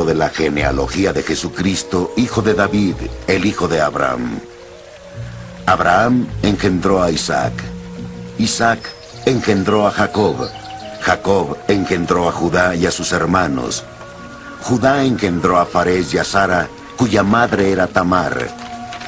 dentro de la genealogía de Jesucristo, hijo de David, el hijo de Abraham. Abraham engendró a Isaac. Isaac engendró a Jacob. Jacob engendró a Judá y a sus hermanos. Judá engendró a Farés y a Sara, cuya madre era Tamar.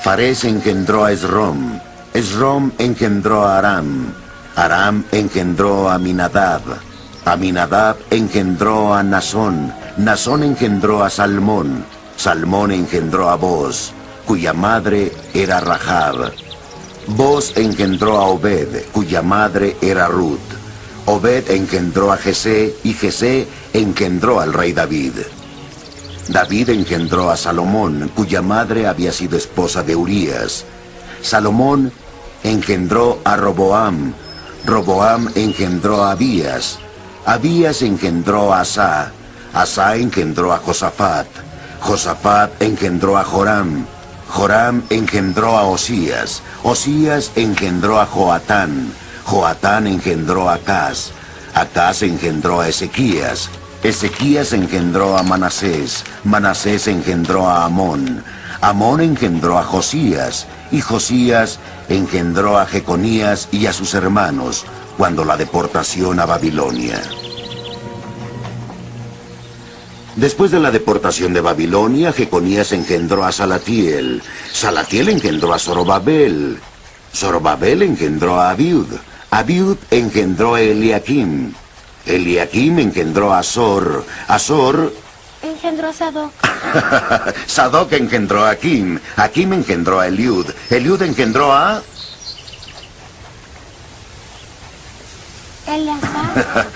Farés engendró a Esrom. Esrom engendró a Aram. Aram engendró a Aminadab. Aminadab engendró a Nasón. Nasón engendró a Salmón. Salmón engendró a Boz, cuya madre era Rahab. Boz engendró a Obed, cuya madre era Ruth. Obed engendró a Jesé, y Jesé engendró al rey David. David engendró a Salomón, cuya madre había sido esposa de Urías. Salomón engendró a Roboam. Roboam engendró a Abías. Abías engendró a Asá. Asá engendró a Josafat. Josafat engendró a Joram. Joram engendró a Osías. Osías engendró a Joatán. Joatán engendró a Acaz. Acaz engendró a Ezequías. Ezequías engendró a Manasés. Manasés engendró a Amón. Amón engendró a Josías. Y Josías engendró a Jeconías y a sus hermanos cuando la deportación a Babilonia. Después de la deportación de Babilonia, Jeconías engendró a Salatiel. Salatiel engendró a Zorobabel. Zorobabel engendró a Abiud. Abiud engendró a Eliakim. Eliakim engendró a Azor. Azor engendró a Sadoc. Sadoc engendró a Akim. Akim engendró a Eliud. Eliud engendró a... Eleazar.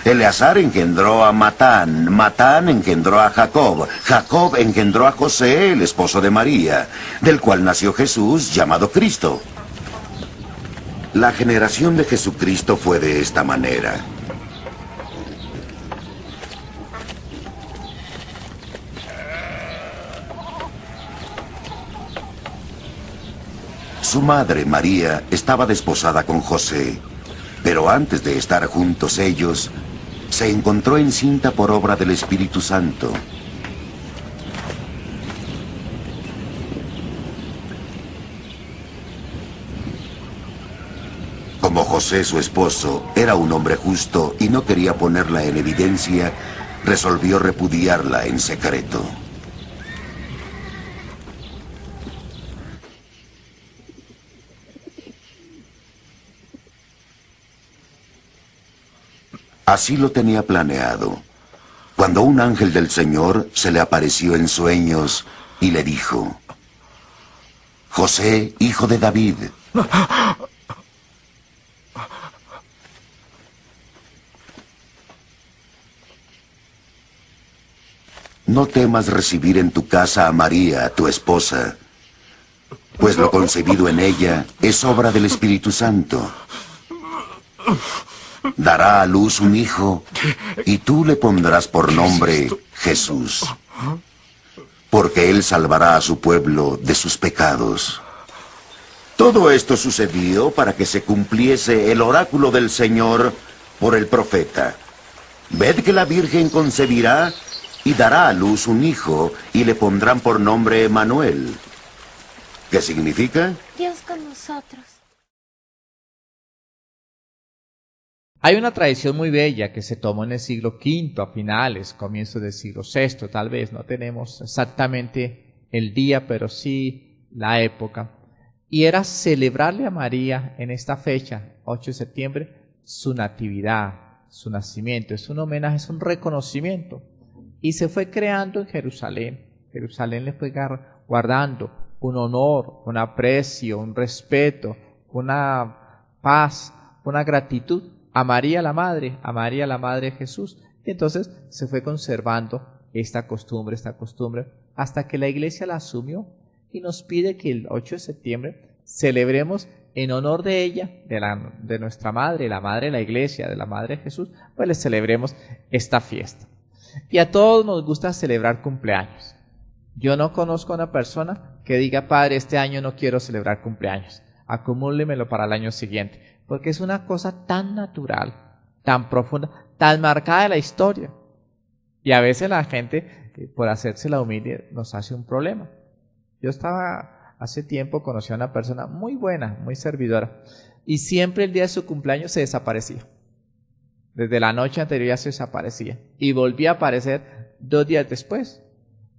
Eleazar engendró a Matán. Matán engendró a Jacob. Jacob engendró a José, el esposo de María, del cual nació Jesús, llamado Cristo. La generación de Jesucristo fue de esta manera. Su madre, María, estaba desposada con José, pero antes de estar juntos ellos, se encontró encinta por obra del Espíritu Santo. Como José, su esposo, era un hombre justo y no quería ponerla en evidencia, resolvió repudiarla en secreto. Así lo tenía planeado, cuando un ángel del Señor se le apareció en sueños y le dijo: José, hijo de David, no temas recibir en tu casa a María, tu esposa, pues lo concebido en ella es obra del Espíritu Santo. Dará a luz un hijo, y tú le pondrás por nombre Jesús, porque él salvará a su pueblo de sus pecados. Todo esto sucedió para que se cumpliese el oráculo del Señor por el profeta. Ved que la Virgen concebirá y dará a luz un hijo, y le pondrán por nombre Emanuel. ¿Qué significa? Dios con nosotros. Hay una tradición muy bella que se tomó en el siglo V, a finales, comienzos del siglo VI, tal vez, no tenemos exactamente el día, pero sí la época, y era celebrarle a María en esta fecha, 8 de septiembre, su natividad, su nacimiento. Es un homenaje, es un reconocimiento, y se fue creando en Jerusalén. Jerusalén le fue guardando un honor, un aprecio, un respeto, una paz, una gratitud a María la Madre de Jesús. Y entonces se fue conservando esta costumbre, hasta que la Iglesia la asumió y nos pide que el 8 de septiembre celebremos en honor de ella, de nuestra Madre, la Madre de la Iglesia, de la Madre de Jesús, pues le celebremos esta fiesta. Y a todos nos gusta celebrar cumpleaños. Yo no conozco a una persona que diga: Padre, este año no quiero celebrar cumpleaños, acumúlemelo para el año siguiente. Porque es una cosa tan natural, tan profunda, tan marcada de la historia. Y a veces la gente por hacerse la humilde nos hace un problema. Yo estaba hace tiempo, conocí a una persona muy buena, muy servidora, y siempre el día de su cumpleaños se desaparecía. Desde la noche anterior ya se desaparecía y volvía a aparecer 2 días después.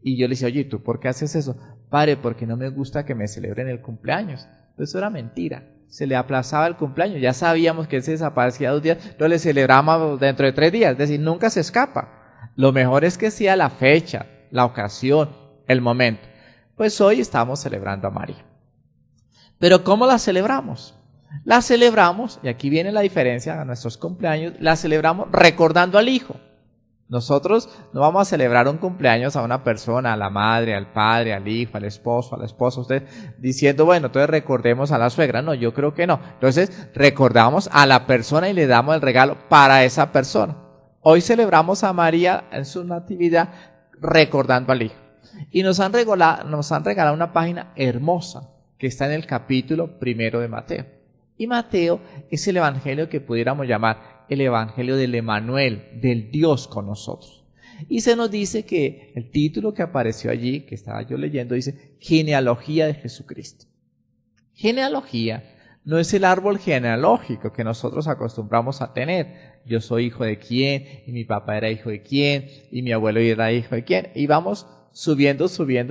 Y yo le decía, oye, ¿tú por qué haces eso? Padre, porque no me gusta que me celebren el cumpleaños. Pues eso era mentira. Se le aplazaba el cumpleaños. Ya sabíamos que él se desaparecía 2 días, entonces le celebramos dentro de 3 días. Es decir, nunca se escapa. Lo mejor es que sea la fecha, la ocasión, el momento. Pues hoy estamos celebrando a María. Pero ¿cómo la celebramos? La celebramos, y aquí viene la diferencia a nuestros cumpleaños, la celebramos recordando al Hijo. Nosotros no vamos a celebrar un cumpleaños a una persona, a la madre, al padre, al hijo, al esposo, a la esposa, usted diciendo, bueno, entonces recordemos a la suegra. No, yo creo que no. Entonces recordamos a la persona y le damos el regalo para esa persona. Hoy celebramos a María en su natividad recordando al Hijo. Y nos han regalado una página hermosa que está en el capítulo 1 de Mateo. Y Mateo es el evangelio que pudiéramos llamar el evangelio del Emanuel, del Dios con nosotros. Y se nos dice que el título que apareció allí, que estaba yo leyendo, dice genealogía de Jesucristo. Genealogía no es el árbol genealógico que nosotros acostumbramos a tener. Yo soy hijo de quién, y mi papá era hijo de quién, y mi abuelo era hijo de quién. Y vamos subiendo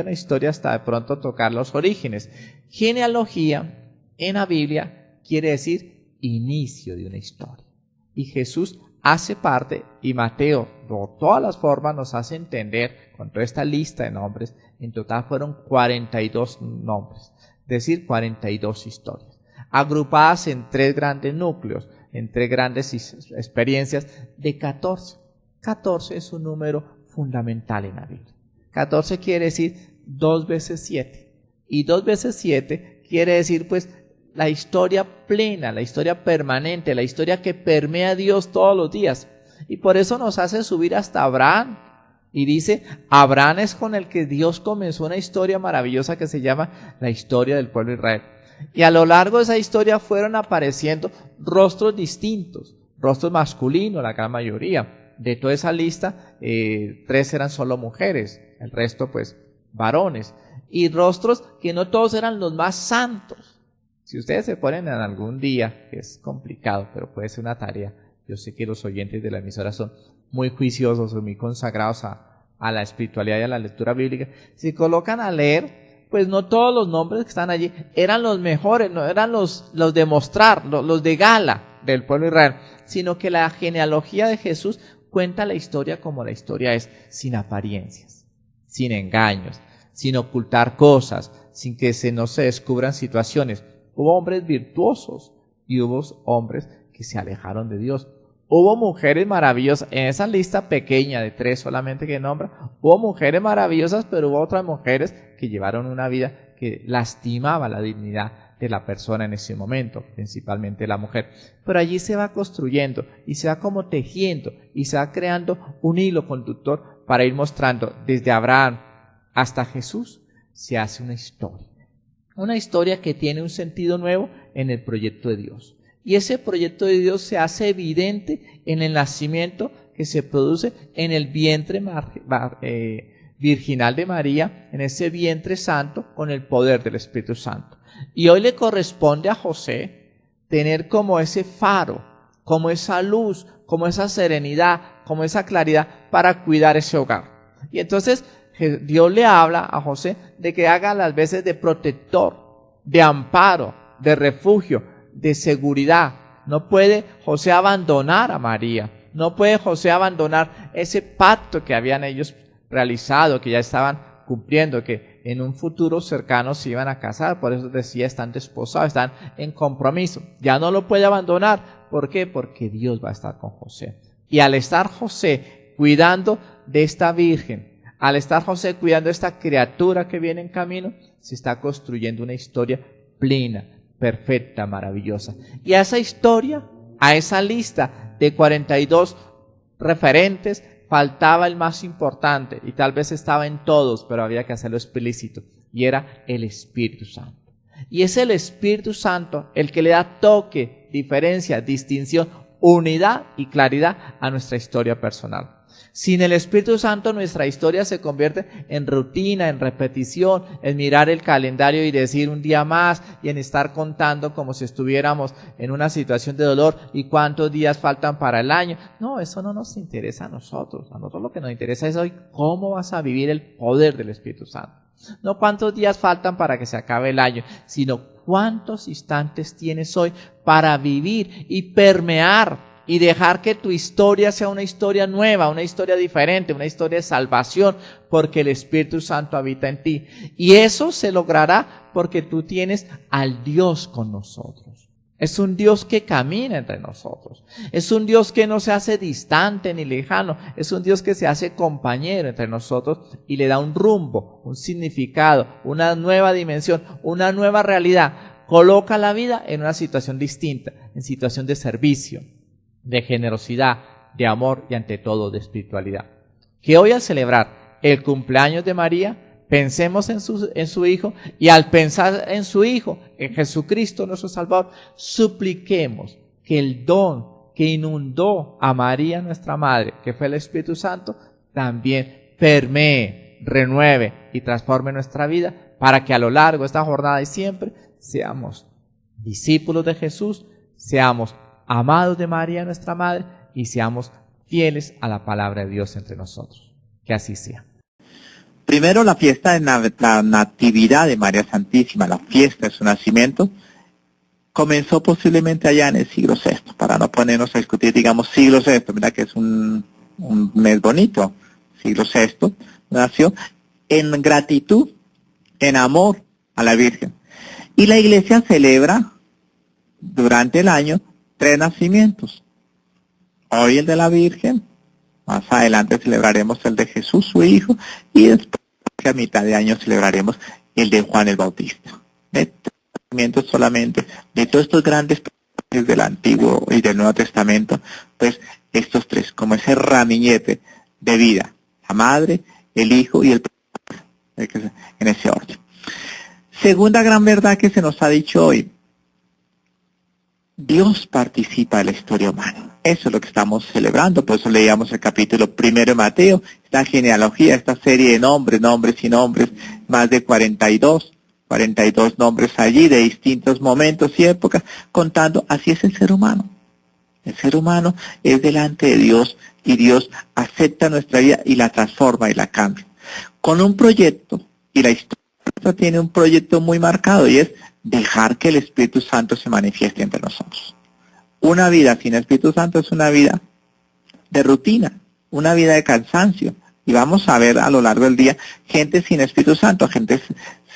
en la historia hasta de pronto tocar los orígenes. Genealogía en la Biblia quiere decir inicio de una historia. Y Jesús hace parte, y Mateo, por todas las formas, nos hace entender, con toda esta lista de nombres, en total fueron 42 nombres, es decir, 42 historias, agrupadas en 3 grandes núcleos, en 3 grandes experiencias de 14. 14 es un número fundamental en la Biblia. 14 quiere decir 2 veces 7, y 2 veces 7 quiere decir pues la historia plena, la historia permanente, la historia que permea a Dios todos los días. Y por eso nos hace subir hasta Abraham. Y dice, Abraham es con el que Dios comenzó una historia maravillosa que se llama la historia del pueblo de Israel. Y a lo largo de esa historia fueron apareciendo rostros distintos, rostros masculinos, la gran mayoría. De toda esa lista, 3 eran solo mujeres, el resto pues varones. Y rostros que no todos eran los más santos. Si ustedes se ponen en algún día, que es complicado, pero puede ser una tarea, yo sé que los oyentes de la emisora son muy juiciosos, muy consagrados a la espiritualidad y a la lectura bíblica, si colocan a leer, pues no todos los nombres que están allí eran los mejores, no eran los de mostrar, los de gala del pueblo de Israel, sino que la genealogía de Jesús cuenta la historia como la historia es, sin apariencias, sin engaños, sin ocultar cosas, sin que no se descubran situaciones. Hubo hombres virtuosos y hubo hombres que se alejaron de Dios. Hubo mujeres maravillosas. En esa lista pequeña de 3 solamente que nombra, hubo mujeres maravillosas, pero hubo otras mujeres que llevaron una vida que lastimaba la dignidad de la persona en ese momento, principalmente la mujer. Pero allí se va construyendo y se va como tejiendo y se va creando un hilo conductor para ir mostrando desde Abraham hasta Jesús. Se hace una historia. Una historia que tiene un sentido nuevo en el proyecto de Dios. Y ese proyecto de Dios se hace evidente en el nacimiento que se produce en el vientre virginal de María, en ese vientre santo con el poder del Espíritu Santo. Y hoy le corresponde a José tener como ese faro, como esa luz, como esa serenidad, como esa claridad para cuidar ese hogar. Y entonces Dios le habla a José de que haga las veces de protector, de amparo, de refugio, de seguridad. No puede José abandonar a María, no puede José abandonar ese pacto que habían ellos realizado, que ya estaban cumpliendo, que en un futuro cercano se iban a casar. Por eso decía, están desposados, están en compromiso. Ya no lo puede abandonar. ¿Por qué? Porque Dios va a estar con José. Y al estar José cuidando de esta virgen, al estar José cuidando de esta criatura que viene en camino, se está construyendo una historia plena, perfecta, maravillosa. Y a esa historia, a esa lista de 42 referentes, faltaba el más importante, y tal vez estaba en todos, pero había que hacerlo explícito, y era el Espíritu Santo. Y es el Espíritu Santo el que le da toque, diferencia, distinción, unidad y claridad a nuestra historia personal. Sin el Espíritu Santo nuestra historia se convierte en rutina, en repetición, en mirar el calendario y decir un día más y en estar contando como si estuviéramos en una situación de dolor y cuántos días faltan para el año. No, eso no nos interesa a nosotros. A nosotros lo que nos interesa es hoy cómo vas a vivir el poder del Espíritu Santo. No cuántos días faltan para que se acabe el año, sino cuántos instantes tienes hoy para vivir y permear y dejar que tu historia sea una historia nueva, una historia diferente, una historia de salvación, porque el Espíritu Santo habita en ti. Y eso se logrará porque tú tienes al Dios con nosotros. Es un Dios que camina entre nosotros. Es un Dios que no se hace distante ni lejano. Es un Dios que se hace compañero entre nosotros y le da un rumbo, un significado, una nueva dimensión, una nueva realidad. Coloca la vida en una situación distinta, en situación de servicio, de generosidad, de amor y ante todo de espiritualidad. Que hoy al celebrar el cumpleaños de María, pensemos en su Hijo y al pensar en su Hijo, en Jesucristo nuestro Salvador, supliquemos que el don que inundó a María nuestra Madre, que fue el Espíritu Santo, también permee, renueve y transforme nuestra vida para que a lo largo de esta jornada y siempre seamos discípulos de Jesús, seamos amados de María nuestra Madre y seamos fieles a la palabra de Dios entre nosotros. Que así sea. Primero la fiesta de la Natividad de María Santísima, la fiesta de su nacimiento, comenzó posiblemente allá en el siglo VI, para no ponernos a discutir, digamos, siglo VI, mira que es un mes bonito, siglo VI, nació en gratitud, en amor a la Virgen. Y la Iglesia celebra durante el año 3 nacimientos. Hoy el de la Virgen, más adelante celebraremos el de Jesús, su Hijo, y después a mitad de año celebraremos el de Juan el Bautista. De 3 nacimientos solamente, de todos estos grandes personajes del Antiguo y del Nuevo Testamento, pues estos 3, como ese ramillete de vida, la Madre, el Hijo y el Padre, en ese orden. Segunda gran verdad que se nos ha dicho hoy: Dios participa de la historia humana. Eso es lo que estamos celebrando, por eso leíamos el capítulo 1 de Mateo, esta genealogía, esta serie de nombres y nombres, más de 42 nombres allí de distintos momentos y épocas, contando, así es el ser humano. El ser humano es delante de Dios y Dios acepta nuestra vida y la transforma y la cambia. Con un proyecto, y la historia tiene un proyecto muy marcado y es dejar que el Espíritu Santo se manifieste entre nosotros. Una vida sin Espíritu Santo es una vida de rutina, una vida de cansancio. Y vamos a ver a lo largo del día gente sin Espíritu Santo, gente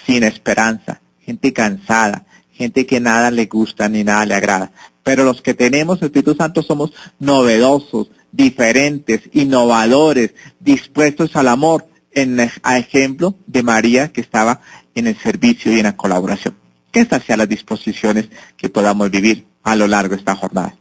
sin esperanza, gente cansada, gente que nada le gusta ni nada le agrada. Pero los que tenemos Espíritu Santo somos novedosos, diferentes, innovadores, dispuestos al amor, a ejemplo de María, que estaba en el servicio y en la colaboración. Que estas sean las disposiciones que podamos vivir a lo largo de esta jornada.